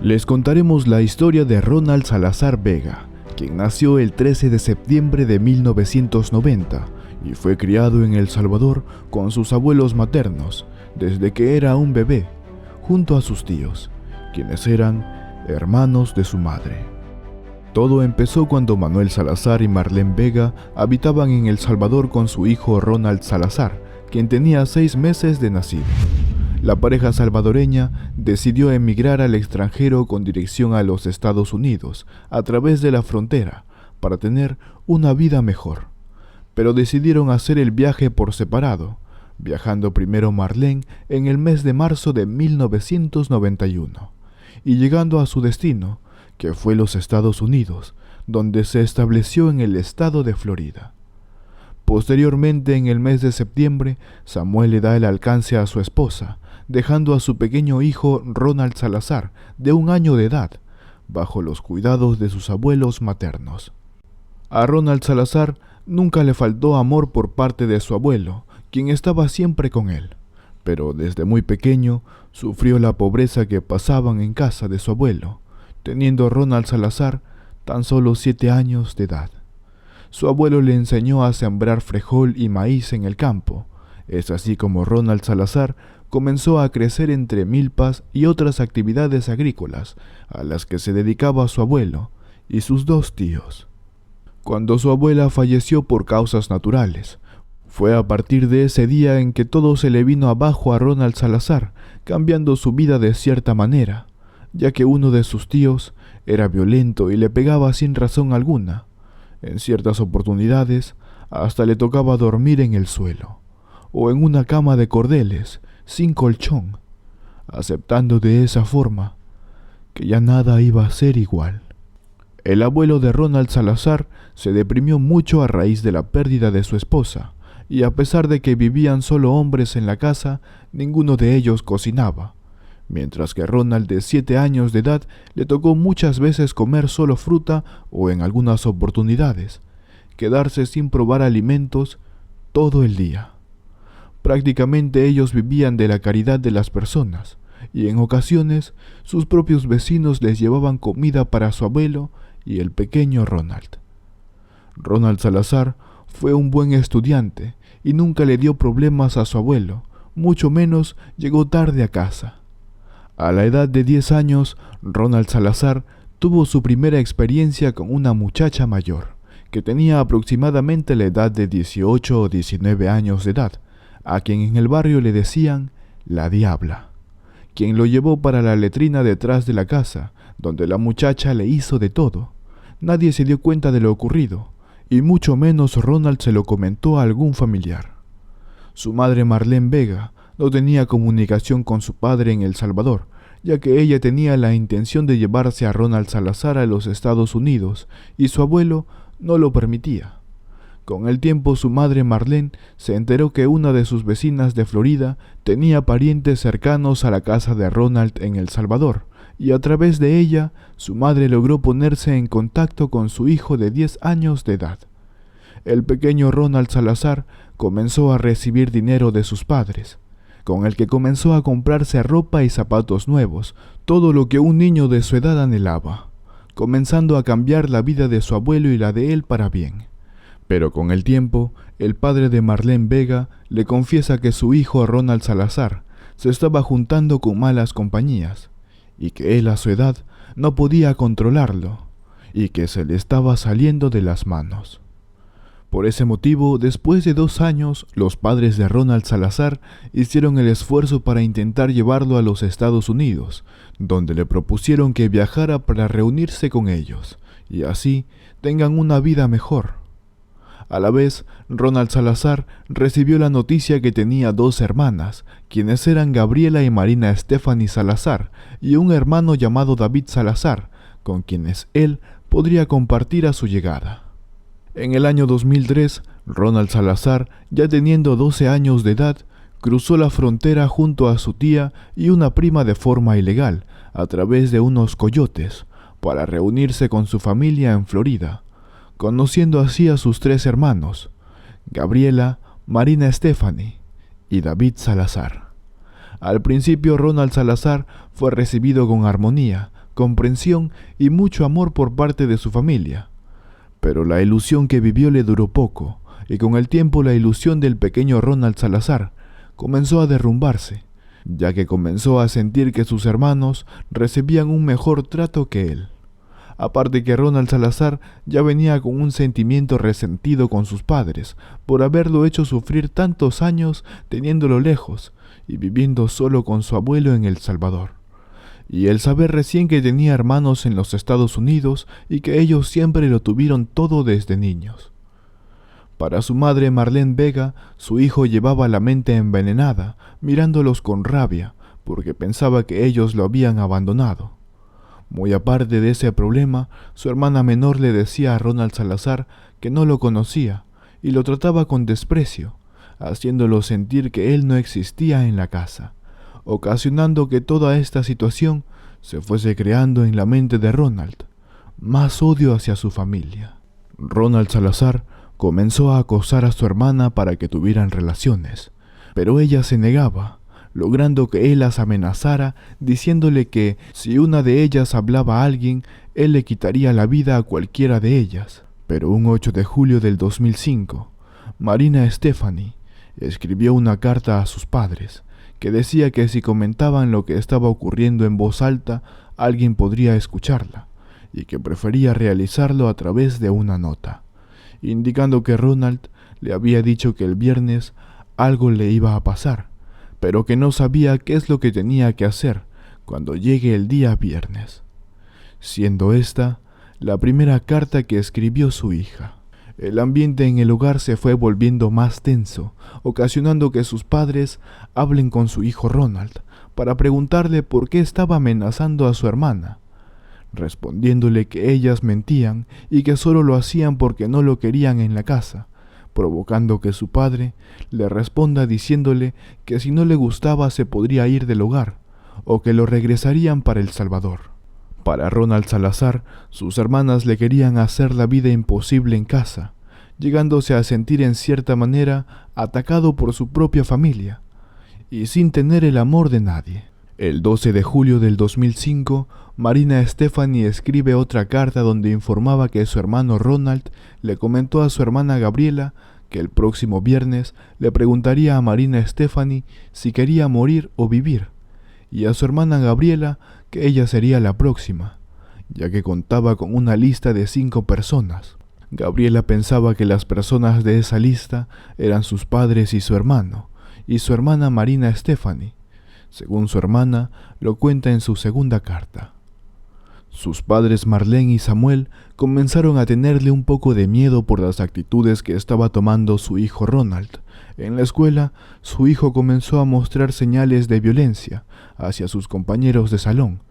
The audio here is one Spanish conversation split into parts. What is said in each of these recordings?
Les contaremos la historia de Ronald Salazar Vega, quien nació el 13 de septiembre de 1990 y fue criado en El Salvador con sus abuelos maternos desde que era un bebé, junto a sus tíos, quienes eran hermanos de su madre. Todo empezó cuando Manuel Salazar y Marlene Vega habitaban en El Salvador con su hijo Ronald Salazar, quien tenía 6 meses de nacido. La pareja salvadoreña decidió emigrar al extranjero con dirección a los Estados Unidos a través de la frontera para tener una vida mejor. Pero decidieron hacer el viaje por separado, viajando primero Marlene en el mes de marzo de 1991 y llegando a su destino, que fue los Estados Unidos, donde se estableció en el estado de Florida. Posteriormente, en el mes de septiembre, Samuel le da el alcance a su esposa, dejando a su pequeño hijo Ronald Salazar, de 1 año de edad, bajo los cuidados de sus abuelos maternos. A Ronald Salazar nunca le faltó amor por parte de su abuelo, quien estaba siempre con él, pero desde muy pequeño sufrió la pobreza que pasaban en casa de su abuelo, teniendo Ronald Salazar tan solo 7 años de edad. Su abuelo le enseñó a sembrar frijol y maíz en el campo. Es así como Ronald Salazar comenzó a crecer entre milpas y otras actividades agrícolas a las que se dedicaba su abuelo y sus 2 tíos. Cuando su abuela falleció por causas naturales, fue a partir de ese día en que todo se le vino abajo a Ronald Salazar, cambiando su vida de cierta manera, ya que uno de sus tíos era violento y le pegaba sin razón alguna. En ciertas oportunidades, hasta le tocaba dormir en el suelo, o en una cama de cordeles, sin colchón, aceptando de esa forma que ya nada iba a ser igual. El abuelo de Ronald Salazar se deprimió mucho a raíz de la pérdida de su esposa, y a pesar de que vivían solo hombres en la casa, ninguno de ellos cocinaba, mientras que a Ronald, de 7 años de edad, le tocó muchas veces comer solo fruta o, en algunas oportunidades, quedarse sin probar alimentos todo el día. Prácticamente ellos vivían de la caridad de las personas, y en ocasiones sus propios vecinos les llevaban comida para su abuelo y el pequeño Ronald. Ronald Salazar fue un buen estudiante y nunca le dio problemas a su abuelo, mucho menos llegó tarde a casa. A la edad de 10 años, Ronald Salazar tuvo su primera experiencia con una muchacha mayor, que tenía aproximadamente la edad de 18 o 19 años de edad, a quien en el barrio le decían la Diabla, quien lo llevó para la letrina detrás de la casa, donde la muchacha le hizo de todo. Nadie se dio cuenta de lo ocurrido, y mucho menos Ronald se lo comentó a algún familiar. Su madre Marlene Vega no tenía comunicación con su padre en El Salvador, ya que ella tenía la intención de llevarse a Ronald Salazar a los Estados Unidos, y su abuelo no lo permitía. Con el tiempo, su madre Marlene se enteró que una de sus vecinas de Florida tenía parientes cercanos a la casa de Ronald en El Salvador, y a través de ella, su madre logró ponerse en contacto con su hijo de 10 años de edad. El pequeño Ronald Salazar comenzó a recibir dinero de sus padres, con el que comenzó a comprarse ropa y zapatos nuevos, todo lo que un niño de su edad anhelaba, comenzando a cambiar la vida de su abuelo y la de él para bien. Pero con el tiempo, el padre de Marlene Vega le confiesa que su hijo Ronald Salazar se estaba juntando con malas compañías, y que él a su edad no podía controlarlo, y que se le estaba saliendo de las manos. Por ese motivo, después de 2 años, los padres de Ronald Salazar hicieron el esfuerzo para intentar llevarlo a los Estados Unidos, donde le propusieron que viajara para reunirse con ellos, y así tengan una vida mejor. A la vez, Ronald Salazar recibió la noticia que tenía 2 hermanas, quienes eran Gabriela y Marina Stephanie Salazar, y un hermano llamado David Salazar, con quienes él podría compartir a su llegada. En el año 2003, Ronald Salazar, ya teniendo 12 años de edad, cruzó la frontera junto a su tía y una prima de forma ilegal, a través de unos coyotes, para reunirse con su familia en Florida, conociendo así a sus 3 hermanos, Gabriela, Marina Stephanie y David Salazar. Al principio, Ronald Salazar fue recibido con armonía, comprensión y mucho amor por parte de su familia. Pero la ilusión que vivió le duró poco, y con el tiempo la ilusión del pequeño Ronald Salazar comenzó a derrumbarse, ya que comenzó a sentir que sus hermanos recibían un mejor trato que él. Aparte que Ronald Salazar ya venía con un sentimiento resentido con sus padres por haberlo hecho sufrir tantos años teniéndolo lejos y viviendo solo con su abuelo en El Salvador. Y el saber recién que tenía hermanos en los Estados Unidos y que ellos siempre lo tuvieron todo desde niños. Para su madre Marlene Vega, su hijo llevaba la mente envenenada, mirándolos con rabia, porque pensaba que ellos lo habían abandonado. Muy aparte de ese problema, su hermana menor le decía a Ronald Salazar que no lo conocía y lo trataba con desprecio, haciéndolo sentir que él no existía en la casa, ocasionando que toda esta situación se fuese creando en la mente de Ronald, más odio hacia su familia. Ronald Salazar comenzó a acosar a su hermana para que tuvieran relaciones, pero ella se negaba, logrando que él las amenazara diciéndole que si una de ellas hablaba a alguien, él le quitaría la vida a cualquiera de ellas. Pero un 8 de julio del 2005, Marina Stephanie escribió una carta a sus padres que decía que si comentaban lo que estaba ocurriendo en voz alta, alguien podría escucharla, y que prefería realizarlo a través de una nota, indicando que Ronald le había dicho que el viernes algo le iba a pasar, pero que no sabía qué es lo que tenía que hacer cuando llegue el día viernes, siendo esta la primera carta que escribió su hija. El ambiente en el hogar se fue volviendo más tenso, ocasionando que sus padres hablen con su hijo Ronald para preguntarle por qué estaba amenazando a su hermana, respondiéndole que ellas mentían y que solo lo hacían porque no lo querían en la casa, provocando que su padre le responda diciéndole que si no le gustaba se podría ir del hogar o que lo regresarían para El Salvador. Para Ronald Salazar, sus hermanas le querían hacer la vida imposible en casa, llegándose a sentir en cierta manera atacado por su propia familia y sin tener el amor de nadie. El 12 de julio del 2005, Marina Stephanie escribe otra carta donde informaba que su hermano Ronald le comentó a su hermana Gabriela que el próximo viernes le preguntaría a Marina Stephanie si quería morir o vivir, y a su hermana Gabriela que ella sería la próxima, ya que contaba con una lista de 5 personas. Gabriela pensaba que las personas de esa lista eran sus padres y su hermano, y su hermana Marina Stephanie, según su hermana lo cuenta en su segunda carta. Sus padres Marlene y Samuel comenzaron a tenerle un poco de miedo por las actitudes que estaba tomando su hijo Ronald. En la escuela, su hijo comenzó a mostrar señales de violencia hacia sus compañeros de salón,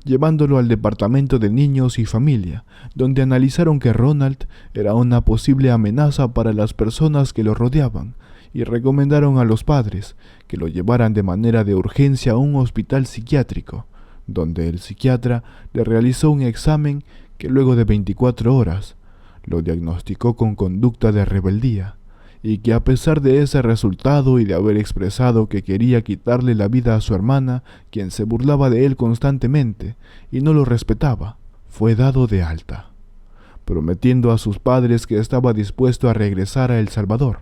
llevándolo al departamento de niños y familia, donde analizaron que Ronald era una posible amenaza para las personas que lo rodeaban, y recomendaron a los padres que lo llevaran de manera de urgencia a un hospital psiquiátrico, donde el psiquiatra le realizó un examen que luego de 24 horas lo diagnosticó con conducta de rebeldía, y que a pesar de ese resultado y de haber expresado que quería quitarle la vida a su hermana, quien se burlaba de él constantemente y no lo respetaba, fue dado de alta, prometiendo a sus padres que estaba dispuesto a regresar a El Salvador.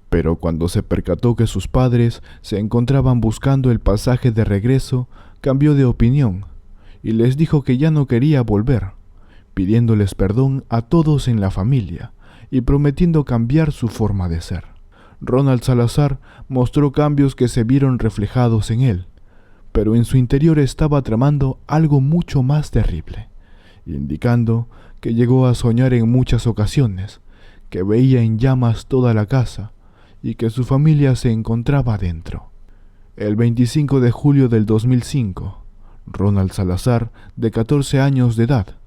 Pero cuando se percató que sus padres se encontraban buscando el pasaje de regreso, cambió de opinión y les dijo que ya no quería volver, pidiéndoles perdón a todos en la familia y prometiendo cambiar su forma de ser. Ronald Salazar mostró cambios que se vieron reflejados en él, pero en su interior estaba tramando algo mucho más terrible, indicando que llegó a soñar en muchas ocasiones, que veía en llamas toda la casa y que su familia se encontraba dentro. El 25 de julio del 2005, Ronald Salazar, de 14 años de edad,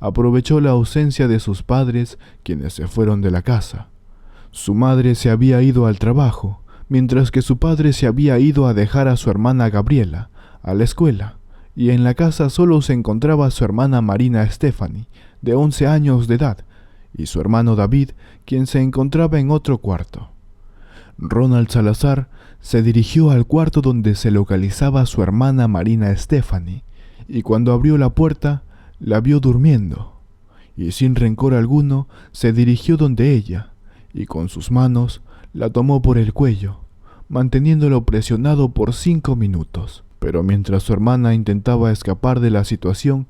aprovechó la ausencia de sus padres, quienes se fueron de la casa. Su madre se había ido al trabajo, mientras que su padre se había ido a dejar a su hermana Gabriela a la escuela, y en la casa solo se encontraba su hermana Marina Stephanie, de 11 años de edad, y su hermano David, quien se encontraba en otro cuarto. Ronald Salazar se dirigió al cuarto donde se localizaba su hermana Marina Stephanie y cuando abrió la puerta, la vio durmiendo, y sin rencor alguno se dirigió donde ella, y con sus manos la tomó por el cuello, manteniéndolo presionado por 5 minutos. Pero mientras su hermana intentaba escapar de la situación,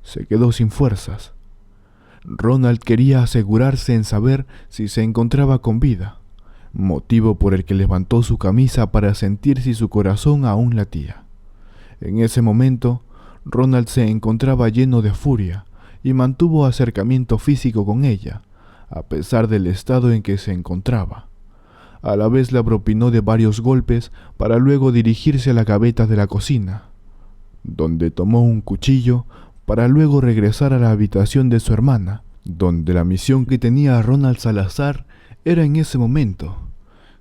se quedó sin fuerzas. Ronald quería asegurarse en saber si se encontraba con vida, motivo por el que levantó su camisa para sentir si su corazón aún latía. En ese momento, Ronald se encontraba lleno de furia y mantuvo acercamiento físico con ella, a pesar del estado en que se encontraba. A la vez la propinó de varios golpes para luego dirigirse a la gaveta de la cocina, donde tomó un cuchillo para luego regresar a la habitación de su hermana, donde la misión que tenía Ronald Salazar era en ese momento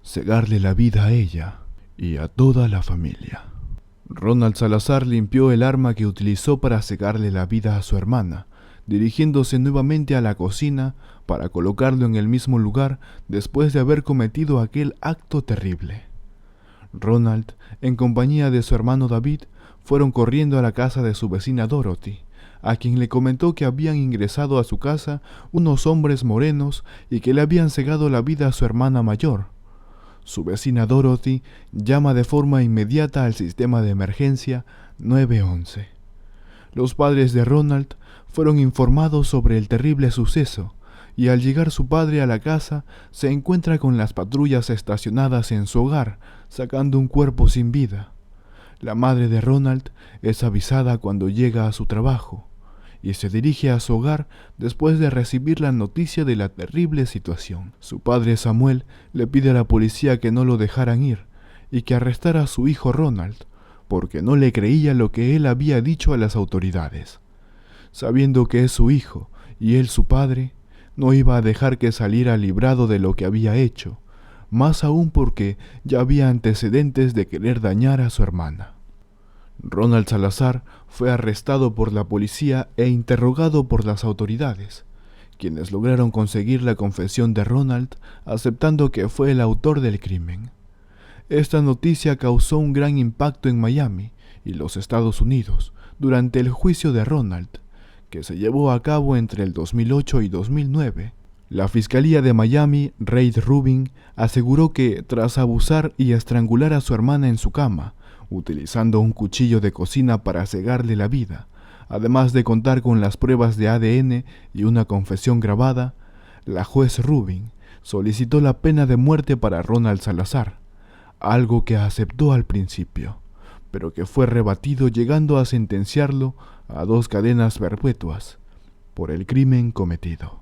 cegarle la vida a ella y a toda la familia. Ronald Salazar limpió el arma que utilizó para cegarle la vida a su hermana, dirigiéndose nuevamente a la cocina para colocarlo en el mismo lugar después de haber cometido aquel acto terrible. Ronald, en compañía de su hermano David, fueron corriendo a la casa de su vecina Dorothy, a quien le comentó que habían ingresado a su casa unos hombres morenos y que le habían cegado la vida a su hermana mayor. Su vecina Dorothy llama de forma inmediata al sistema de emergencia 911. Los padres de Ronald fueron informados sobre el terrible suceso, y al llegar su padre a la casa se encuentra con las patrullas estacionadas en su hogar, sacando un cuerpo sin vida. La madre de Ronald es avisada cuando llega a su trabajo, y se dirige a su hogar después de recibir la noticia de la terrible situación. Su padre Samuel le pide a la policía que no lo dejaran ir, y que arrestara a su hijo Ronald, porque no le creía lo que él había dicho a las autoridades. Sabiendo que es su hijo y él su padre, no iba a dejar que saliera librado de lo que había hecho, más aún porque ya había antecedentes de querer dañar a su hermana. Ronald Salazar fue arrestado por la policía e interrogado por las autoridades, quienes lograron conseguir la confesión de Ronald, aceptando que fue el autor del crimen. Esta noticia causó un gran impacto en Miami y los Estados Unidos durante el juicio de Ronald, que se llevó a cabo entre el 2008 y 2009. La Fiscalía de Miami, Reid Rubin, aseguró que, tras abusar y estrangular a su hermana en su cama, utilizando un cuchillo de cocina para cegarle la vida, además de contar con las pruebas de ADN y una confesión grabada, la juez Rubin solicitó la pena de muerte para Ronald Salazar, algo que aceptó al principio, pero que fue rebatido llegando a sentenciarlo a 2 cadenas perpetuas por el crimen cometido.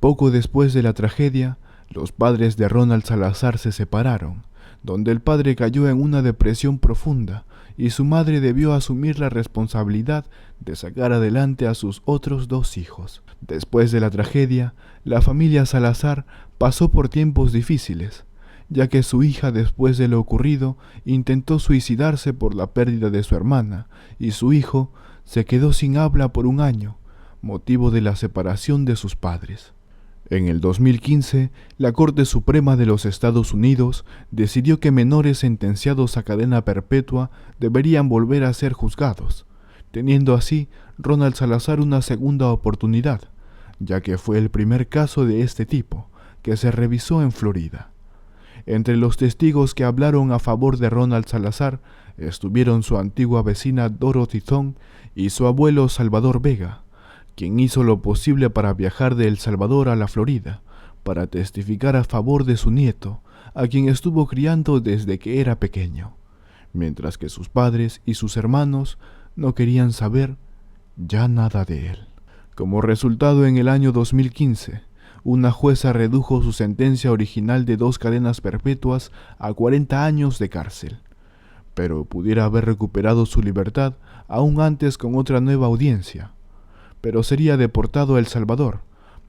Poco después de la tragedia, los padres de Ronald Salazar se separaron, donde el padre cayó en una depresión profunda y su madre debió asumir la responsabilidad de sacar adelante a sus otros 2 hijos. Después de la tragedia, la familia Salazar pasó por tiempos difíciles, ya que su hija, después de lo ocurrido, intentó suicidarse por la pérdida de su hermana, y su hijo se quedó sin habla por 1 año, motivo de la separación de sus padres. En el 2015, la Corte Suprema de los Estados Unidos decidió que menores sentenciados a cadena perpetua deberían volver a ser juzgados, teniendo así Ronald Salazar una segunda oportunidad, ya que fue el primer caso de este tipo que se revisó en Florida. Entre los testigos que hablaron a favor de Ronald Salazar estuvieron su antigua vecina Dorothy Thong y su abuelo Salvador Vega, quien hizo lo posible para viajar de El Salvador a la Florida, para testificar a favor de su nieto, a quien estuvo criando desde que era pequeño, mientras que sus padres y sus hermanos no querían saber ya nada de él. Como resultado, en el año 2015, una jueza redujo su sentencia original de 2 cadenas perpetuas a 40 años de cárcel, pero pudiera haber recuperado su libertad aún antes con otra nueva audiencia. Pero sería deportado a El Salvador,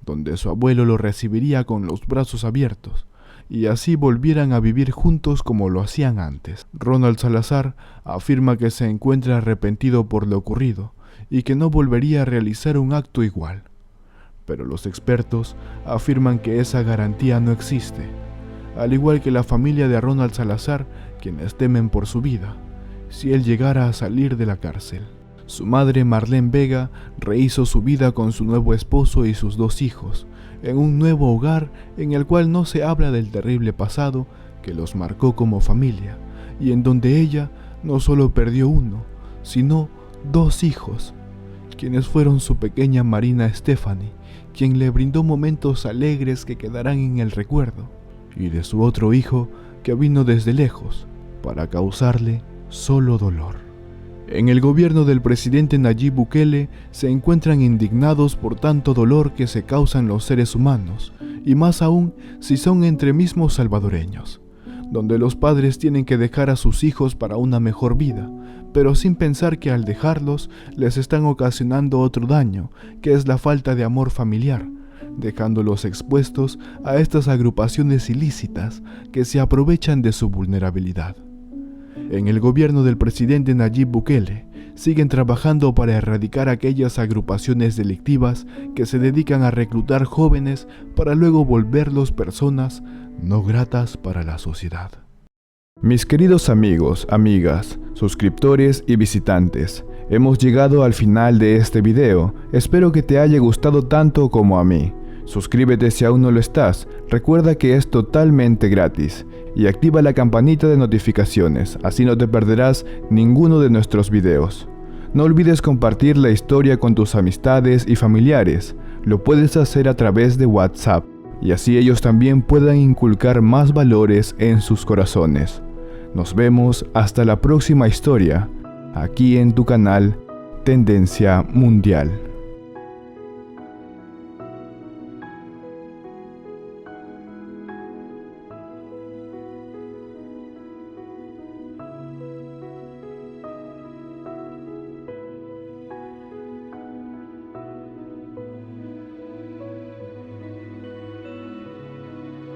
donde su abuelo lo recibiría con los brazos abiertos, y así volvieran a vivir juntos como lo hacían antes. Ronald Salazar afirma que se encuentra arrepentido por lo ocurrido y que no volvería a realizar un acto igual. Pero los expertos afirman que esa garantía no existe, al igual que la familia de Ronald Salazar, quienes temen por su vida si él llegara a salir de la cárcel. Su madre, Marlene Vega, rehizo su vida con su nuevo esposo y sus 2 hijos, en un nuevo hogar en el cual no se habla del terrible pasado que los marcó como familia, y en donde ella no solo perdió 1, sino 2 hijos, quienes fueron su pequeña Marina Stephanie, quien le brindó momentos alegres que quedarán en el recuerdo, y de su otro hijo que vino desde lejos para causarle solo dolor. En el gobierno del presidente Nayib Bukele se encuentran indignados por tanto dolor que se causan los seres humanos, y más aún si son entre mismos salvadoreños, donde los padres tienen que dejar a sus hijos para una mejor vida, pero sin pensar que al dejarlos les están ocasionando otro daño, que es la falta de amor familiar, dejándolos expuestos a estas agrupaciones ilícitas que se aprovechan de su vulnerabilidad. En el gobierno del presidente Nayib Bukele siguen trabajando para erradicar aquellas agrupaciones delictivas que se dedican a reclutar jóvenes para luego volverlos personas no gratas para la sociedad. Mis queridos amigos, amigas, suscriptores y visitantes, hemos llegado al final de este video. Espero que te haya gustado tanto como a mí. Suscríbete si aún no lo estás, recuerda que es totalmente gratis, y activa la campanita de notificaciones, así no te perderás ninguno de nuestros videos. No olvides compartir la historia con tus amistades y familiares, lo puedes hacer a través de WhatsApp, y así ellos también puedan inculcar más valores en sus corazones. Nos vemos hasta la próxima historia, aquí en tu canal Tendencia Mundial.